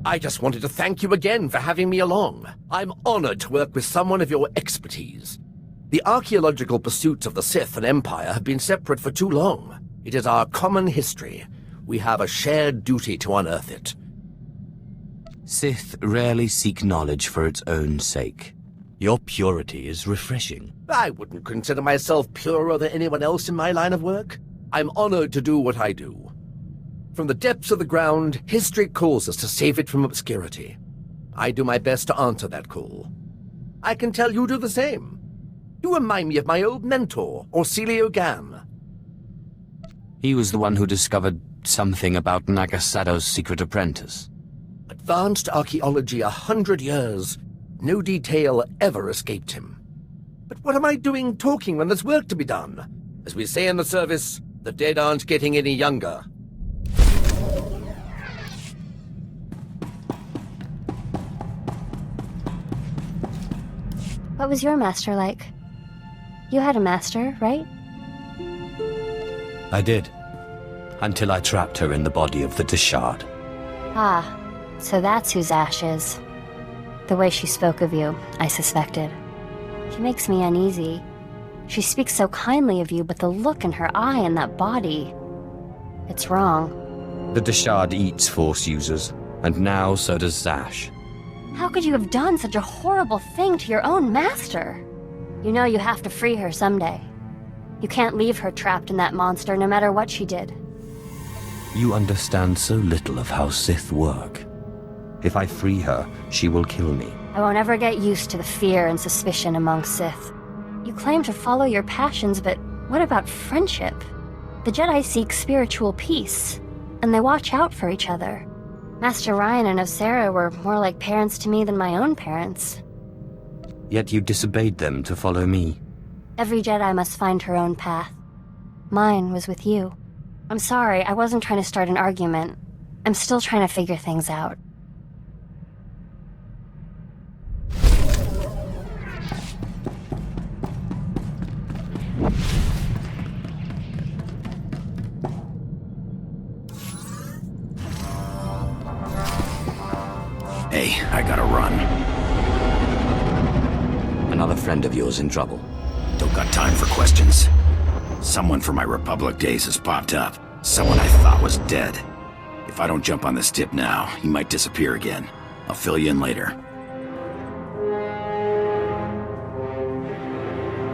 I just wanted to thank you again for having me along. I'm honored to work with someone of your expertise. The archaeological pursuits of the Sith and Empire have been separate for too long. It is our common history. We have a shared duty to unearth it. Sith rarely seek knowledge for its own sake. Your purity is refreshing. I wouldn't consider myself purer than anyone else in my line of work. I'm honored to do what I do. From the depths of the ground, history calls us to save it from obscurity. I do my best to answer that call. I can tell you do the same. You remind me of my old mentor, Orsilio Gam. He was the one who discovered something about Nagasado's secret apprentice. Advanced archaeology 100 years. No detail ever escaped him. But what am I doing talking when there's work to be done? As we say in the service, the dead aren't getting any younger. What was your master like? You had a master, right? I did. Until I trapped her in the body of the Deshard. Ah, so that's who Zash is. The way she spoke of you, I suspected. She makes me uneasy. She speaks so kindly of you, but the look in her eye and that body... It's wrong. The Deshard eats Force users, and now so does Zash. How could you have done such a horrible thing to your own master? You know you have to free her someday. You can't leave her trapped in that monster no matter what she did. You understand so little of how Sith work. If I free her, she will kill me. I won't ever get used to the fear and suspicion among Sith. You claim to follow your passions, but what about friendship? The Jedi seek spiritual peace, and they watch out for each other. Master Ryan and Osera were more like parents to me than my own parents. Yet you disobeyed them to follow me. Every Jedi must find her own path. Mine was with you. I'm sorry, I wasn't trying to start an argument. I'm still trying to figure things out. Hey, I gotta run. Another friend of yours in trouble. Don't got time for questions. Someone from my Republic days has popped up. Someone I thought was dead. If I don't jump on this tip now, he might disappear again. I'll fill you in later.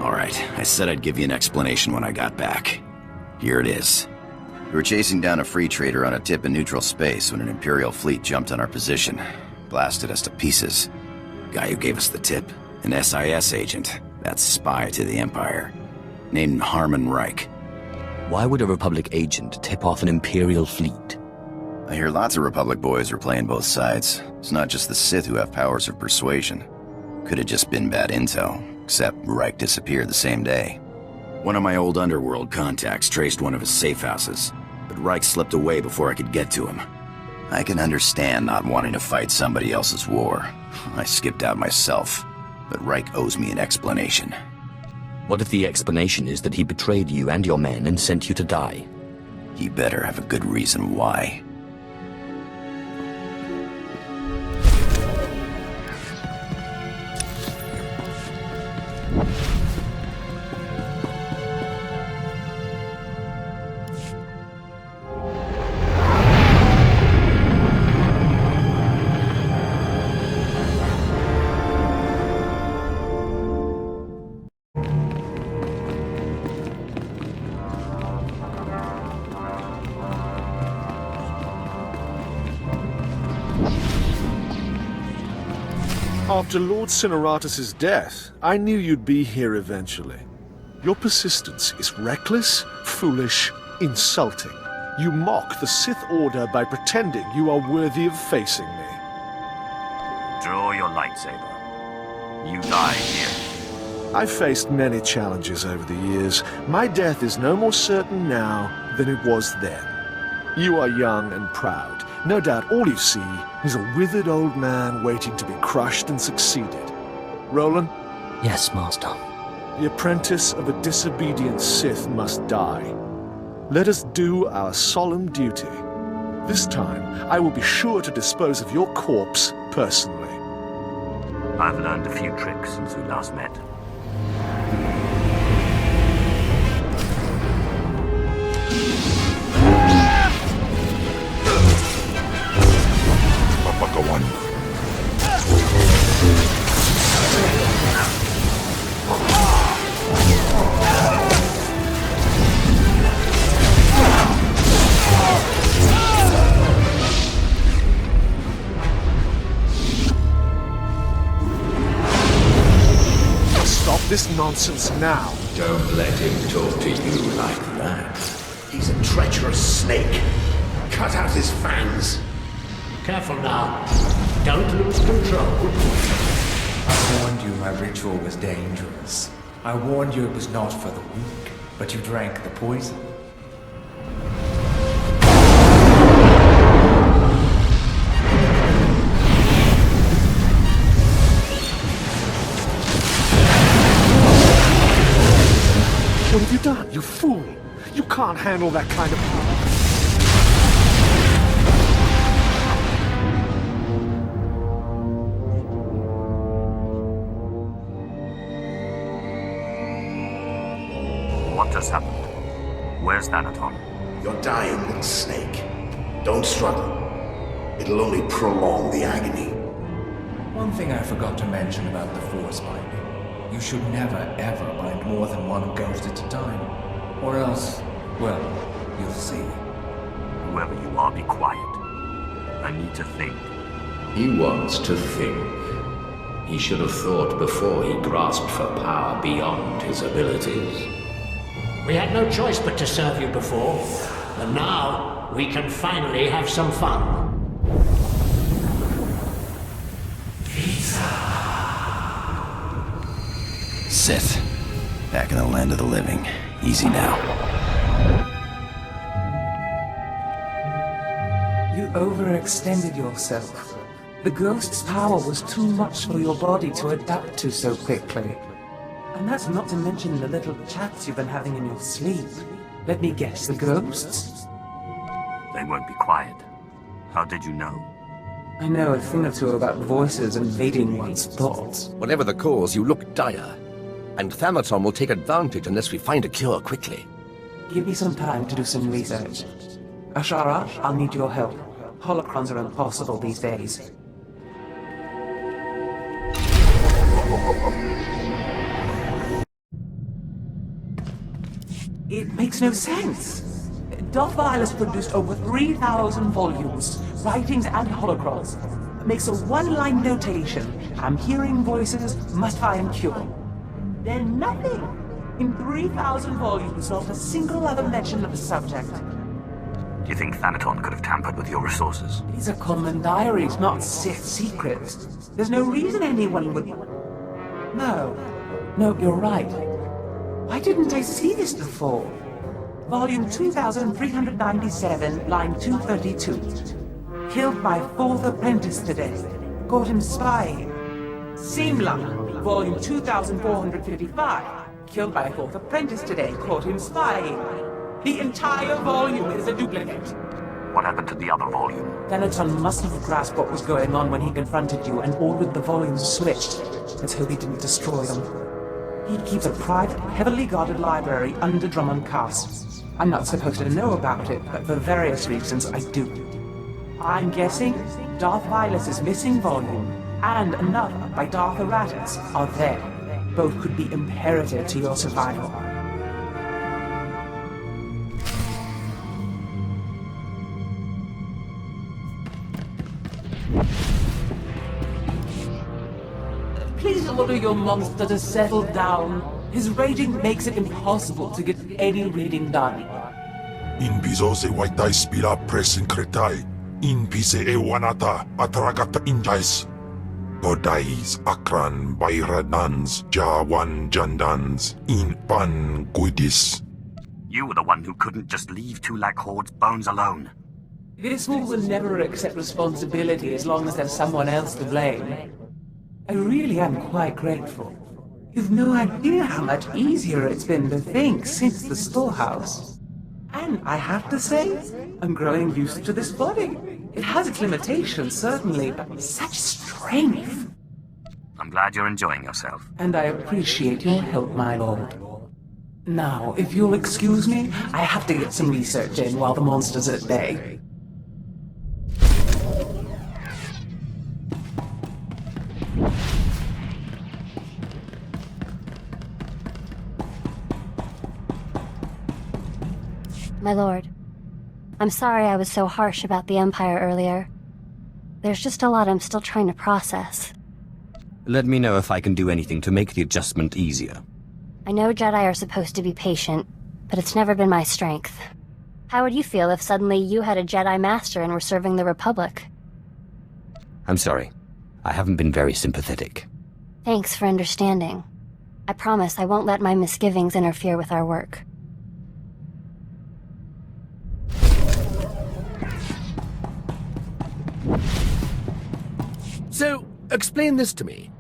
Alright, I said I'd give you an explanation when I got back. Here it is. We were chasing down a free trader on a tip in neutral space when an Imperial fleet jumped on our position. Blasted us to pieces. Guy who gave us the tip, an SIS agent. That's spy to the Empire. Named Harmon Reich. Why would a Republic agent tip off an Imperial fleet? I hear lots of Republic boys are playing both sides. It's not just the Sith who have powers of persuasion. Could have just been bad intel, except Reich disappeared the same day. One of my old underworld contacts traced one of his safe houses, but Reich slipped away before I could get to him. I can understand not wanting to fight somebody else's war. I skipped out myself, but Reich owes me an explanation. What if the explanation is that he betrayed you and your men and sent you to die? He better have a good reason why. After Lord Cineratus' death, I knew you'd be here eventually. Your persistence is reckless, foolish, insulting. You mock the Sith Order by pretending you are worthy of facing me. Draw your lightsaber. You die here. I've faced many challenges over the years. My death is no more certain now than it was then. You are young and proud. No doubt all you see is a withered old man waiting to be crushed and succeeded. Roland? Yes, Master. The apprentice of a disobedient Sith must die. Let us do our solemn duty. This time, I will be sure to dispose of your corpse personally. I've learned a few tricks since we last met. Papagawan. Stop this nonsense now. Don't let him talk to you like that. He's a treacherous snake. Cut out his fangs. Careful now. Don't lose control. I warned you my ritual was dangerous. I warned you it was not for the weak, but you drank the poison. What have you done, you fool? You can't handle that kind of power. What just happened? Where's Thanaton? You're dying, little snake. Don't struggle. It'll only prolong the agony. One thing I forgot to mention about the force binding. You should never, ever bind more than one ghost at a time. Or else, well, you'll see. Whoever you are, be quiet. I need to think. He wants to think. He should have thought before he grasped for power beyond his abilities. We had no choice but to serve you before, and now we can finally have some fun. Sith. Back in the land of the living. Easy now. You overextended yourself. The ghost's power was too much for your body to adapt to so quickly. And that's not to mention the little chats you've been having in your sleep. Let me guess, the ghosts? They won't be quiet. How did you know? I know a thing or two about voices invading one's thoughts. Whatever the cause, you look dire. And Thanaton will take advantage unless we find a cure quickly. Give me some time to do some research. Ashara, I'll need your help. Holocrons are impossible these days. It makes no sense. Darth Vader produced over 3,000 volumes, writings and holocrons. Makes a one-line notation. I'm hearing voices, must find cure. Then nothing. In 3,000 volumes, not a single other mention of the subject. Do you think Thanaton could have tampered with your resources? These are common diaries, not Sith secrets. There's no reason anyone would... No, you're right. Why didn't I see this before? Volume 2397, line 232. Killed by 4th apprentice today. Caught him spying. Simla. Volume 2455. Killed by 4th apprentice today. Caught him spying. The entire volume is a duplicate. What happened to the other volume? Thanaton must have grasped what was going on when he confronted you and ordered the volumes switched. Let's hope he didn't destroy them. He keeps a private, heavily guarded library under Drummond Castle. I'm not supposed to know about it, but for various reasons I do. I'm guessing Darth Vader's missing volume and another by Darth Aratus are there. Both could be imperative to your survival. Please order your monster to settle down. His raging makes it impossible to get any reading done. In bizose waitai spila presin kretai. In pise e wanata atragata injais. Podais akran bayradans jawan jandans in pan guidis. You were the one who couldn't just leave Twi'lek Horde's bones alone. This fool will never accept responsibility as long as there's someone else to blame. I really am quite grateful. You've no idea how much easier it's been to think since the storehouse. And I have to say, I'm growing used to this body. It has its limitations, certainly, but such strength. I'm glad you're enjoying yourself. And I appreciate your help, my lord. Now, if you'll excuse me, I have to get some research in while the monster's at bay. My lord, I'm sorry I was so harsh about the Empire earlier. There's just a lot I'm still trying to process. Let me know if I can do anything to make the adjustment easier. I know Jedi are supposed to be patient, but it's never been my strength. How would you feel if suddenly you had a Jedi Master and were serving the Republic? I'm sorry. I haven't been very sympathetic. Thanks for understanding. I promise I won't let my misgivings interfere with our work. So, explain this to me.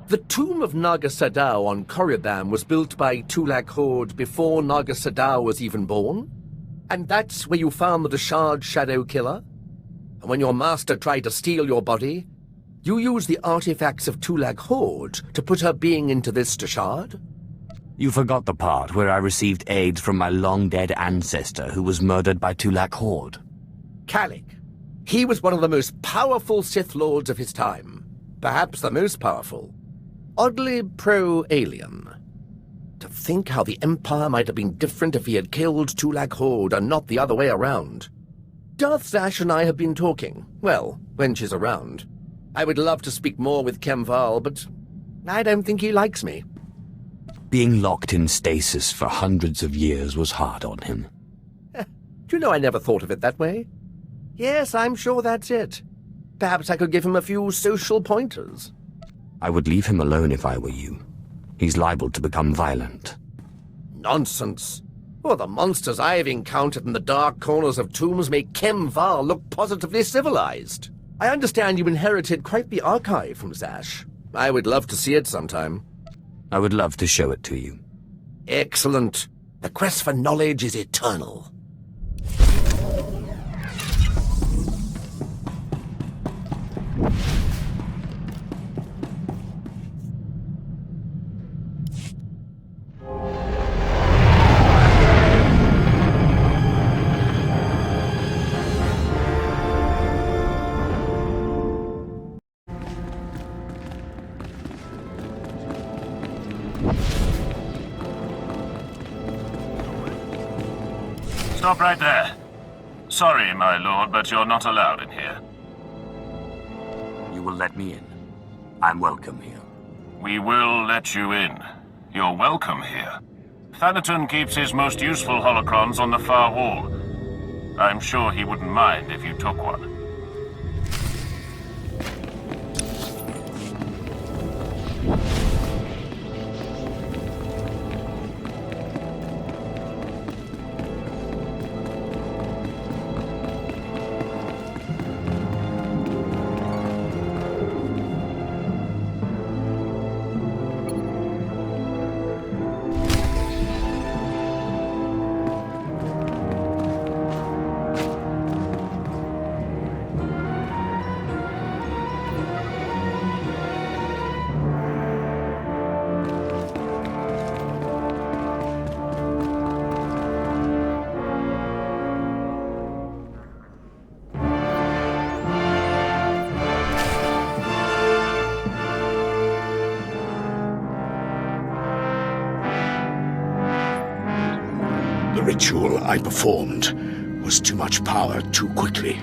The tomb of Naga Sadow on Korriban was built by Twi'lek Horde before Naga Sadow was even born? And that's where you found the Deshard Shadow Killer? And when your master tried to steal your body, you used the artifacts of Twi'lek Horde to put her being into this Deshard? You forgot the part where I received aid from my long-dead ancestor who was murdered by Twi'lek Horde. Kallig. He was one of the most powerful Sith Lords of his time. Perhaps the most powerful. Oddly pro-alien. To think how the Empire might have been different if he had killed Twi'lek Horde and not the other way around. Darth Zash and I have been talking. Well, when she's around. I would love to speak more with Kemval, but I don't think he likes me. Being locked in stasis for hundreds of years was hard on him. Do you know I never thought of it that way? Yes, I'm sure that's it. Perhaps I could give him a few social pointers. I would leave him alone if I were you. He's liable to become violent. Nonsense. Well, the monsters I've encountered in the dark corners of tombs make Kemval look positively civilized. I understand you inherited quite the archive from Zash. I would love to see it sometime. I would love to show it to you. Excellent. The quest for knowledge is eternal. Stop right there. Sorry, my lord, but you're not allowed in here. You will let me in. I'm welcome here. We will let you in. You're welcome here. Thanaton keeps his most useful holocrons on the far wall. I'm sure he wouldn't mind if you took one. The ritual I performed was too much power too quickly.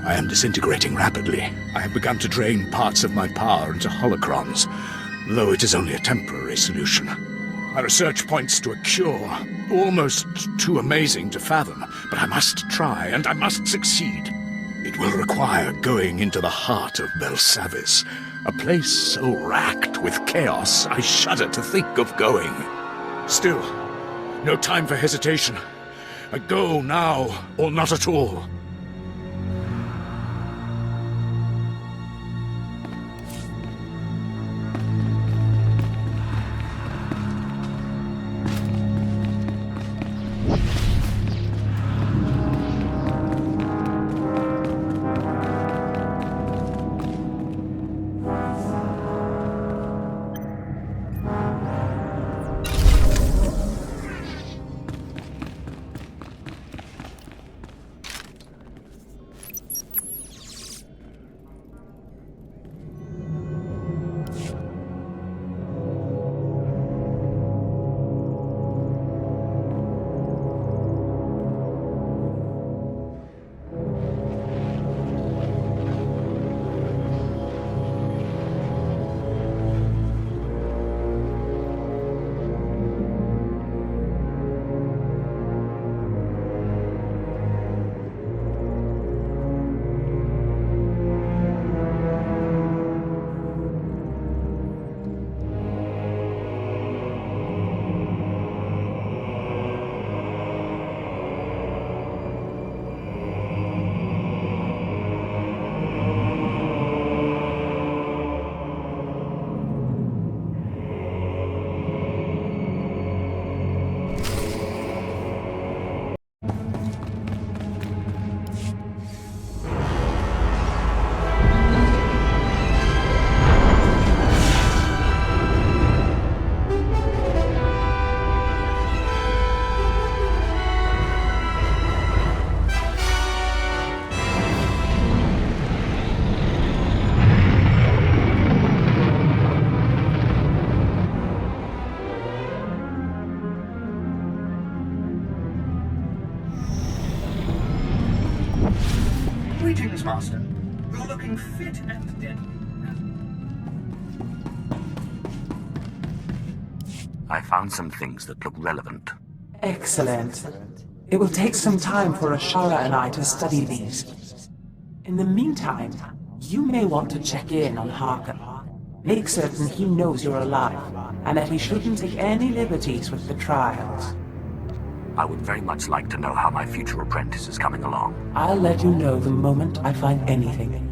I am disintegrating rapidly. I have begun to drain parts of my power into holocrons, though it is only a temporary solution. My research points to a cure, almost too amazing to fathom, but I must try, and I must succeed. It will require going into the heart of Belsavis, a place so racked with chaos I shudder to think of going. Still, no time for hesitation. I go now, or not at all. Greetings, Master. You're looking fit and dead. I found some things that look relevant. Excellent. It will take some time for Ashara and I to study these. In the meantime, you may want to check in on Harker. Make certain he knows you're alive, and that he shouldn't take any liberties with the trials. I would very much like to know how my future apprentice is coming along. I'll let you know the moment I find anything.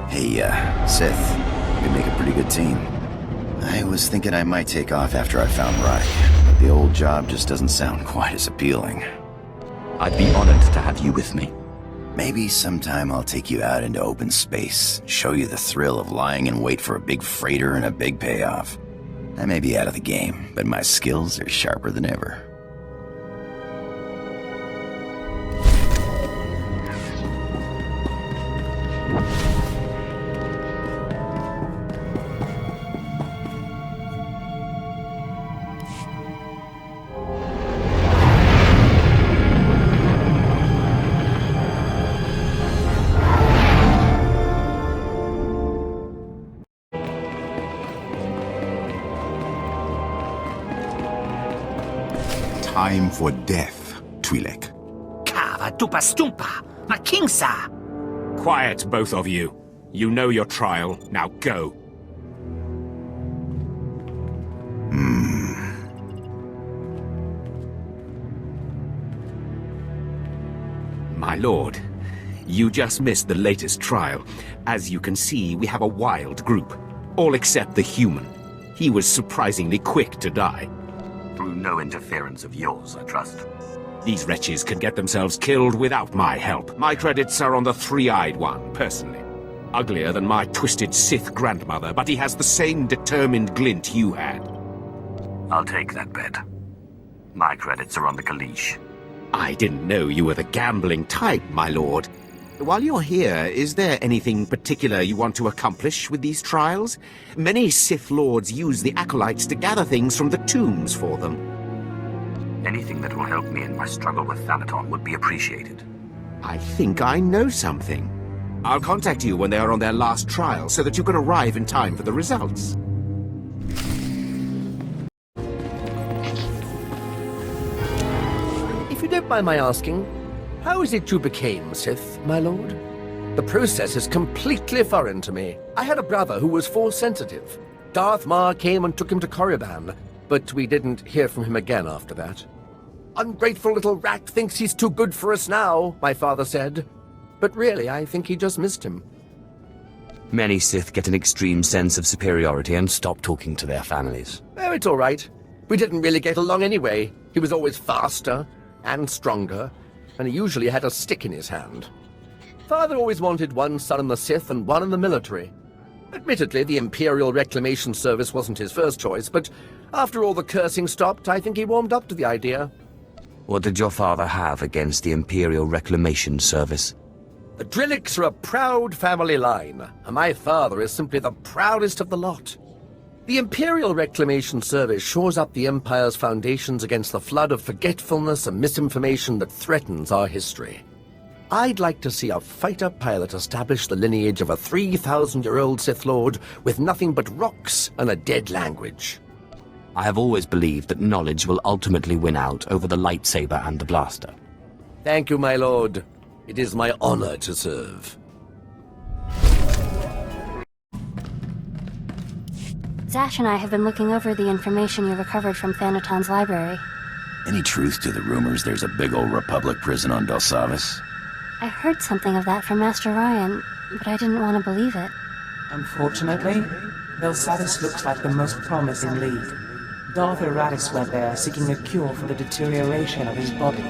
Hey, Sith. We make a pretty good team. I was thinking I might take off after I found Reich, but the old job just doesn't sound quite as appealing. I'd be honored to have you with me. Maybe sometime I'll take you out into open space, show you the thrill of lying in wait for a big freighter and a big payoff. I may be out of the game, but my skills are sharper than ever. Time for death, Twi'lek. Kava tupa stumpa, makingsa. Quiet, both of you. You know your trial. Now go. My lord, you just missed the latest trial. As you can see, we have a wild group. All except the human. He was surprisingly quick to die. Through no interference of yours, I trust. These wretches can get themselves killed without my help. My credits are on the three-eyed one, personally. Uglier than my twisted Sith grandmother, but he has the same determined glint you had. I'll take that bet. My credits are on the Kallig. I didn't know you were the gambling type, my lord. While you're here, is there anything particular you want to accomplish with these trials? Many Sith Lords use the Acolytes to gather things from the tombs for them. Anything that will help me in my struggle with Thanaton would be appreciated. I think I know something. I'll contact you when they are on their last trial, so that you can arrive in time for the results. If you don't mind my asking, how is it you became Sith, my lord? The process is completely foreign to me. I had a brother who was Force-sensitive. Darth Maul came and took him to Korriban, but we didn't hear from him again after that. Ungrateful little rat thinks he's too good for us now, my father said. But really, I think he just missed him. Many Sith get an extreme sense of superiority and stop talking to their families. Oh, it's all right. We didn't really get along anyway. He was always faster and stronger, and he usually had a stick in his hand. Father always wanted one son in the Sith and one in the military. Admittedly, the Imperial Reclamation Service wasn't his first choice, but after all the cursing stopped, I think he warmed up to the idea. What did your father have against the Imperial Reclamation Service? The Twi'leks are a proud family line, and my father is simply the proudest of the lot. The Imperial Reclamation Service shores up the Empire's foundations against the flood of forgetfulness and misinformation that threatens our history. I'd like to see a fighter pilot establish the lineage of a 3,000-year-old Sith Lord with nothing but rocks and a dead language. I have always believed that knowledge will ultimately win out over the lightsaber and the blaster. Thank you, my lord. It is my honor to serve. Zash and I have been looking over the information you recovered from Thanaton's library. Any truth to the rumors there's a big old Republic prison on Belsavis? I heard something of that from Master Ryan, but I didn't want to believe it. Unfortunately, Belsavis looks like the most promising lead. Darth Eratis went there seeking a cure for the deterioration of his body.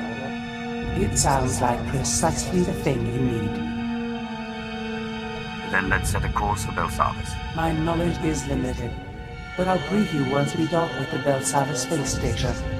It sounds like precisely the thing you need. Then let's set a course for Belsavis. My knowledge is limited. but I'll brief you once we dock with the Belsata space station.